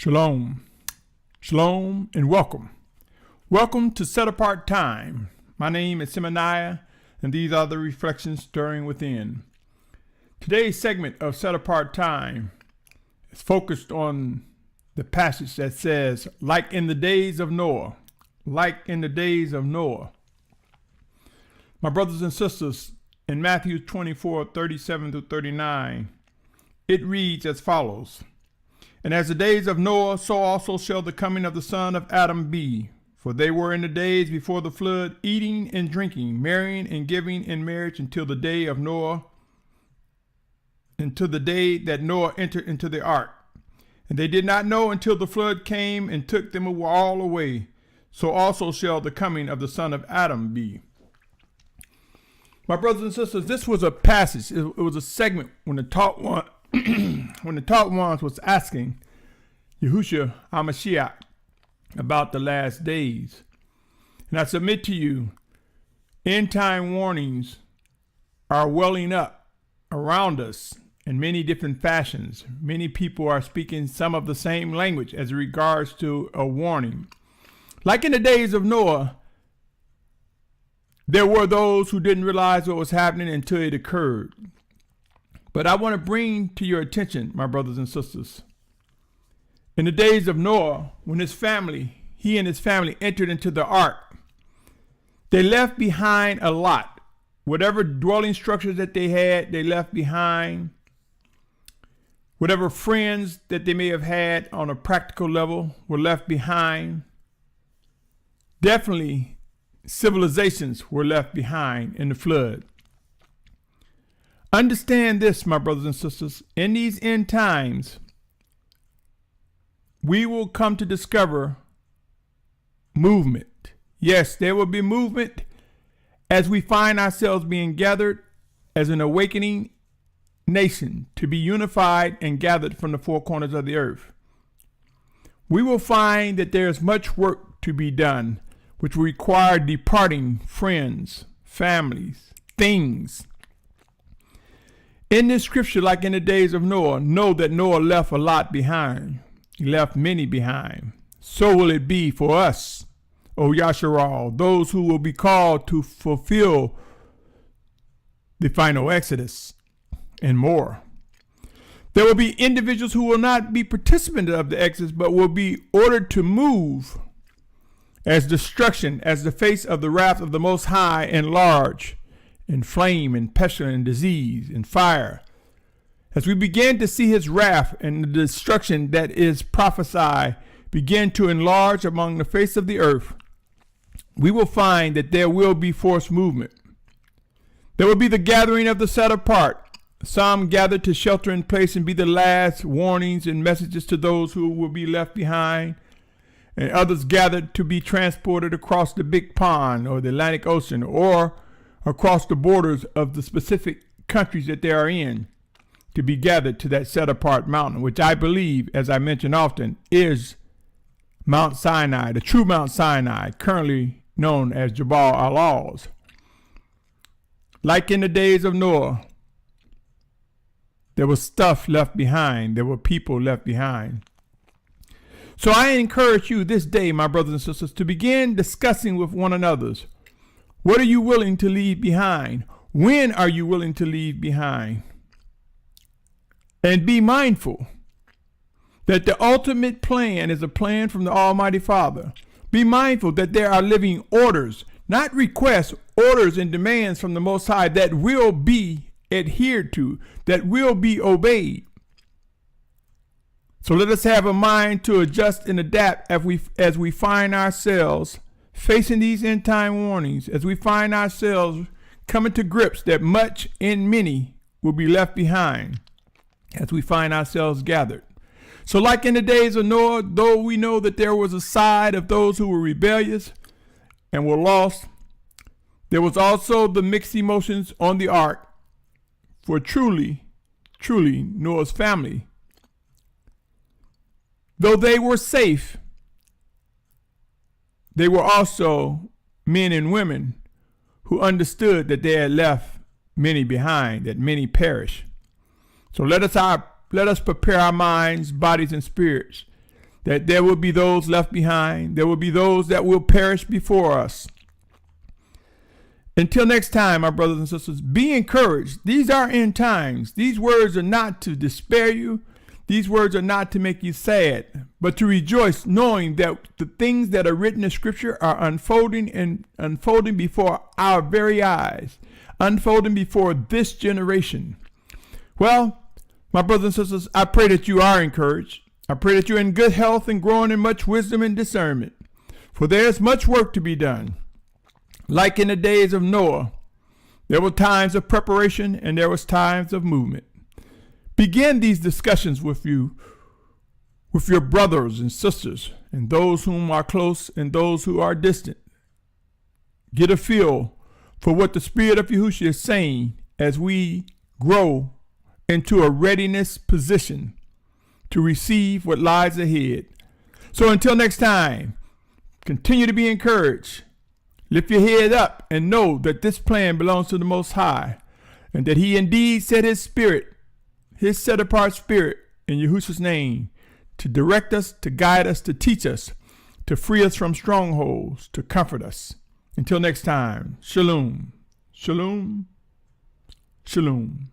Shalom, shalom, and welcome. Welcome to Set Apart Time. My name is Symmanayah, and these are the reflections stirring within. Today's segment of Set Apart Time is focused on the passage that says, like in the days of Noah, like in the days of Noah. My brothers and sisters, in Matthew 24:37-39, it reads as follows. And as the days of Noah, so also shall the coming of the Son of Adam be. For they were in the days before the flood, eating and drinking, marrying and giving in marriage until the day of Noah, until the day that Noah entered into the ark. And they did not know until the flood came and took them all away. So also shall the coming of the Son of Adam be. My brothers and sisters, this was a passage. It was a segment when the taught one when the taught ones was asking Yahusha HaMashiach about the last days. And I submit to you, end time warnings are welling up around us in many different fashions. Many people are speaking some of the same language as regards to a warning. Like in the days of Noah, there were those who didn't realize what was happening until it occurred. But I want to bring to your attention, my brothers and sisters, in the days of Noah, when he and his family entered into the ark, they left behind a lot. Whatever dwelling structures that they had, they left behind. Whatever friends that they may have had on a practical level were left behind. Definitely, civilizations were left behind in the flood. Understand this, my brothers and sisters. In these end times, we will come to discover movement. Yes, there will be movement as we find ourselves being gathered as an awakening nation to be unified and gathered from the four corners of the earth. We will find that there is much work to be done, which will require departing friends, families, things. In this scripture, like in the days of Noah, know that Noah left a lot behind. He left many behind. So will it be for us, O Yasharal, those who will be called to fulfill the final exodus and more. There will be individuals who will not be participants of the exodus, but will be ordered to move as destruction, as the face of the wrath of the Most High and large, and flame and pestilence and disease and fire. As we begin to see his wrath and the destruction that is prophesied begin to enlarge among the face of the earth, we will find that there will be forced movement. There will be the gathering of the set apart, some gathered to shelter in place and be the last warnings and messages to those who will be left behind, and others gathered to be transported across the big pond or the Atlantic Ocean or across the borders of the specific countries that they are in, to be gathered to that set apart mountain, which I believe, as I mention often, is Mount Sinai, the true Mount Sinai, currently known as Jabal al-Lawz. Like in the days of Noah, there was stuff left behind. There were people left behind. So I encourage you this day, my brothers and sisters, to begin discussing with one another. What are you willing to leave behind? When are you willing to leave behind? And be mindful that the ultimate plan is a plan from the Almighty Father. Be mindful that there are living orders, not requests, orders and demands from the Most High that will be adhered to, that will be obeyed. So let us have a mind to adjust and adapt as we find ourselves facing these end time warnings, as we find ourselves coming to grips that much and many will be left behind as we find ourselves gathered. So like in the days of Noah, though we know that there was a side of those who were rebellious and were lost, there was also the mixed emotions on the ark for truly Noah's family. Though they were safe, they were also men and women who understood that they had left many behind, that many perish. So let us prepare our minds, bodies, and spirits that there will be those left behind. There will be those that will perish before us. Until next time, my brothers and sisters, be encouraged. These are end times. These words are not to despair you. These words are not to make you sad, but to rejoice, knowing that the things that are written in Scripture are unfolding before our very eyes, unfolding before this generation. Well, my brothers and sisters, I pray that you are encouraged. I pray that you're in good health and growing in much wisdom and discernment, for there is much work to be done. Like in the days of Noah, there were times of preparation and there was times of movement. Begin these discussions with your brothers and sisters, and those whom are close and those who are distant. Get a feel for what the Spirit of Yahushua is saying as we grow into a readiness position to receive what lies ahead. So until next time, continue to be encouraged. Lift your head up and know that this plan belongs to the Most High, and that He indeed set His Spirit, His set-apart Spirit, in Yahusha's name, to direct us, to guide us, to teach us, to free us from strongholds, to comfort us. Until next time, shalom, shalom, shalom.